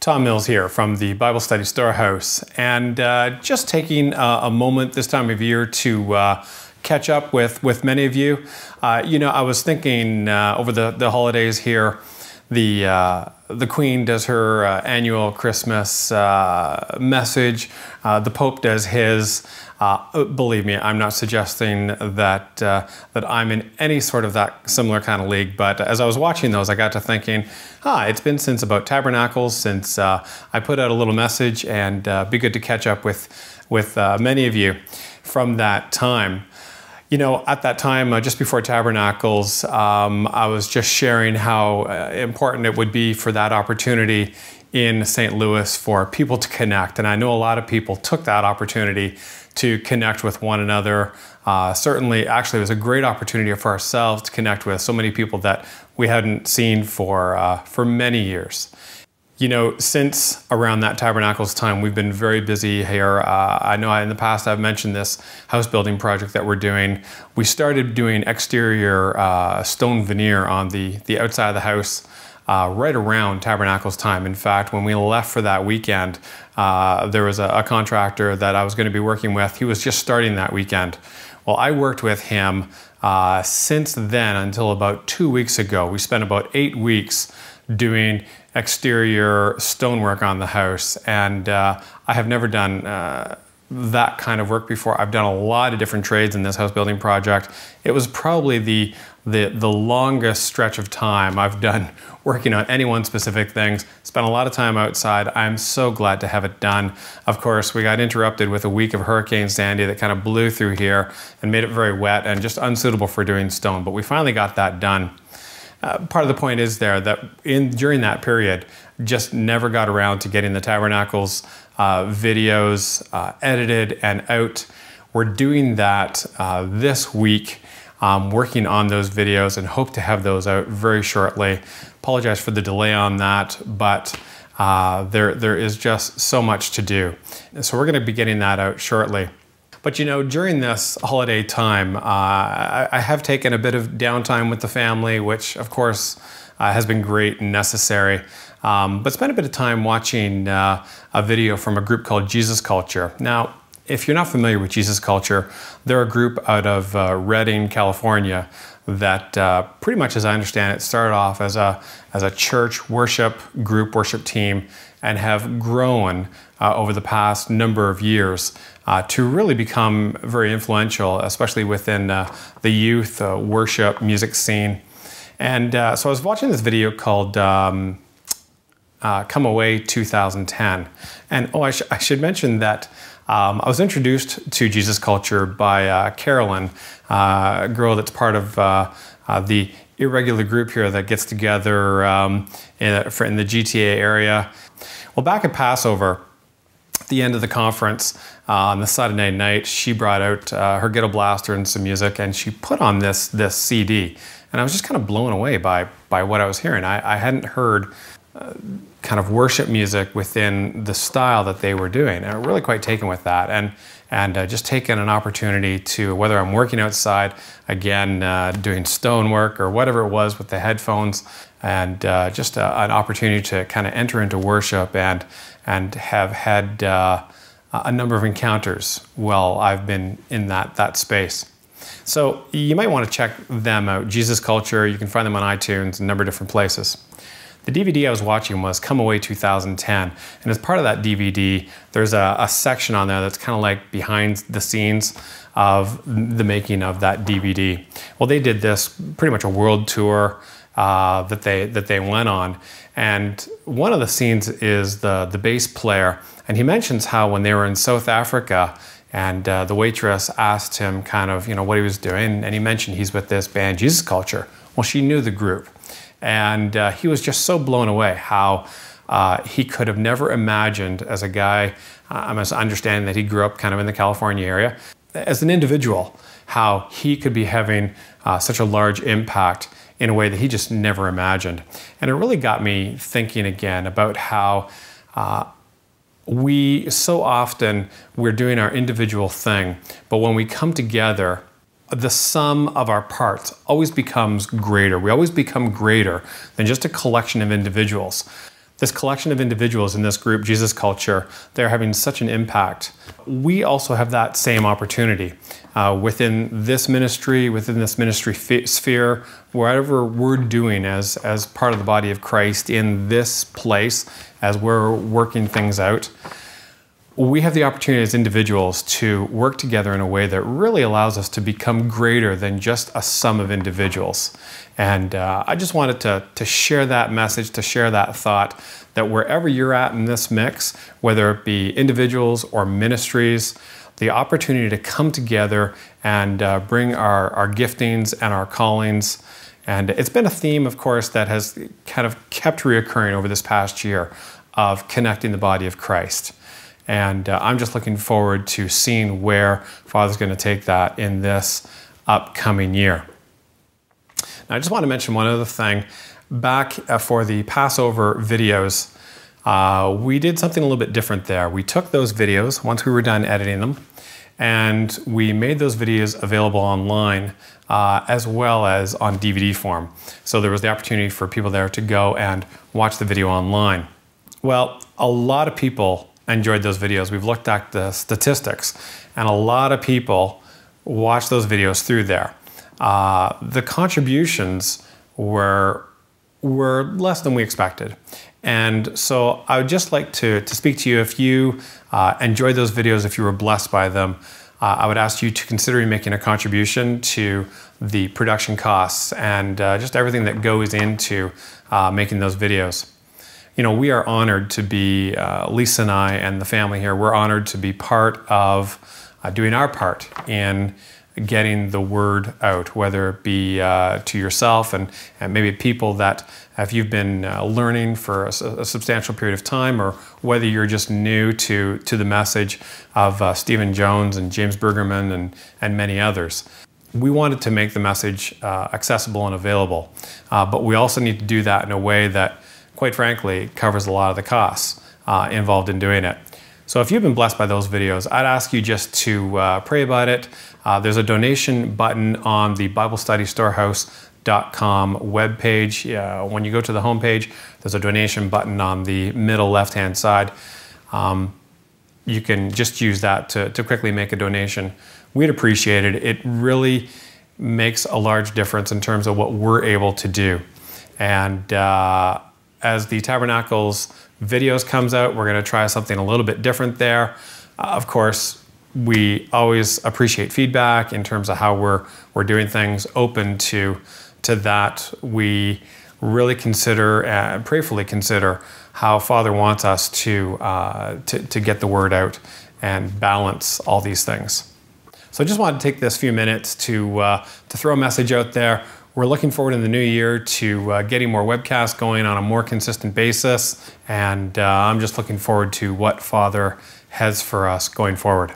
Tom Mills here from the Bible Study Storehouse, and just taking a moment this time of year to catch up with many of you. I was thinking over the holidays here, the Queen does her annual Christmas message. The Pope does his. Believe me, I'm not suggesting that that I'm in any sort of that similar kind of league. But as I was watching those, I got to thinking, it's been since about Tabernacles since I put out a little message, and be good to catch up with many of you from that time. You know, at that time, just before Tabernacles, I was just sharing how important it would be for that opportunity in St. Louis for people to connect. And I know a lot of people took that opportunity to connect with one another. Certainly, actually, it was a great opportunity for ourselves to connect with so many people that we hadn't seen for many years. You know, since around that Tabernacles time, we've been very busy here. I know in the past I've mentioned this house building project that we're doing. We started doing exterior stone veneer on the outside of the house right around Tabernacles time. In fact, when we left for that weekend, there was a contractor that I was going to be working with. He was just starting that weekend. Well, I worked with him since then until about 2 weeks ago. We spent about 8 weeks doing exterior stonework on the house, and I have never done that kind of work before. I've done a lot of different trades in this house building project. It was probably the longest stretch of time I've done working on any one specific thing. Spent a lot of time outside. I'm so glad to have it done. Of course, we got interrupted with a week of Hurricane Sandy that kind of blew through here and made it very wet and just unsuitable for doing stone, but we finally got that done. Part of the point is there that during that period, just never got around to getting the Tabernacles videos edited and out. We're doing that this week, working on those videos, and hope to have those out very shortly. Apologize for the delay on that, but there is just so much to do. So we're going to be getting that out shortly. But you know, during this holiday time, I have taken a bit of downtime with the family, which of course has been great and necessary. But spent a bit of time watching a video from a group called Jesus Culture. Now, if you're not familiar with Jesus Culture, they're a group out of Redding, California, that pretty much, as I understand it, started off as a church worship group, worship team, and have grown over the past number of years to really become very influential, especially within the youth worship music scene. And so I was watching this video called Come Away 2010. And I should mention that I was introduced to Jesus Culture by Carolyn, a girl that's part of the irregular group here that gets together in the GTA area. Well, back at Passover, at the end of the conference, on the Saturday night, she brought out her ghetto blaster and some music, and she put on this CD. And I was just kind of blown away by what I was hearing. I hadn't heard kind of worship music within the style that they were doing. And I'm really quite taken with that. And just taken an opportunity to, whether I'm working outside, again, doing stonework or whatever it was with the headphones, and just an opportunity to kind of enter into worship and have had a number of encounters while I've been in that space. So you might want to check them out, Jesus Culture. You can find them on iTunes, a number of different places. The DVD I was watching was Come Away 2010, and as part of that DVD, there's a section on there that's kind of like behind the scenes of the making of that DVD. Well, they did this pretty much a world tour that they went on, and one of the scenes is the bass player, and he mentions how when they were in South Africa, and the waitress asked him kind of, you know, what he was doing, and he mentioned he's with this band Jesus Culture. Well, she knew the group. And he was just so blown away how he could have never imagined, as a guy, I'm understanding that he grew up kind of in the California area, as an individual, how he could be having such a large impact in a way that he just never imagined. And it really got me thinking again about how we so often, we're doing our individual thing, but when we come together, the sum of our parts always becomes greater. We always become greater than just a collection of individuals. this collection of individuals in this group, Jesus Culture, they're having such an impact. We also have that same opportunity within this ministry sphere, whatever we're doing as part of the body of Christ in this place, as we're working things out. We have the opportunity as individuals to work together in a way that really allows us to become greater than just a sum of individuals. And I just wanted to share that message, to share that thought, that wherever you're at in this mix, whether it be individuals or ministries, the opportunity to come together and bring our giftings and our callings. And it's been a theme, of course, that has kind of kept reoccurring over this past year of connecting the body of Christ. And I'm just looking forward to seeing where Father's going to take that in this upcoming year. Now, I just want to mention one other thing. Back for the Passover videos, we did something a little bit different there. We took those videos, once we were done editing them, and we made those videos available online as well as on DVD form. So there was the opportunity for people there to go and watch the video online. Well, a lot of people enjoyed those videos. We've looked at the statistics, and a lot of people watched those videos through there. The contributions were less than we expected. And so I would just like to speak to you. If you enjoyed those videos, if you were blessed by them, I would ask you to consider making a contribution to the production costs and just everything that goes into making those videos. You know, we are honored to be, Lisa and I and the family here, we're honored to be part of doing our part in getting the word out, whether it be to yourself and maybe people that, if you've been learning for a substantial period of time, or whether you're just new to the message of Stephen Jones and James Bergerman and many others. We wanted to make the message accessible and available, but we also need to do that in a way that, quite frankly, covers a lot of the costs involved in doing it. So if you've been blessed by those videos, I'd ask you just to pray about it. There's a donation button on the BibleStudyStorehouse.com webpage. When you go to the homepage, there's a donation button on the middle left-hand side. You can just use that to quickly make a donation. We'd appreciate it. It really makes a large difference in terms of what we're able to do. And as the Tabernacles videos comes out, we're going to try something a little bit different there. Of course, we always appreciate feedback in terms of how we're doing things. Open to that. We really consider and prayerfully consider how Father wants us to get the word out and balance all these things. So I just wanted to take this few minutes to throw a message out there. We're looking forward in the new year to getting more webcasts going on a more consistent basis, and I'm just looking forward to what Father has for us going forward.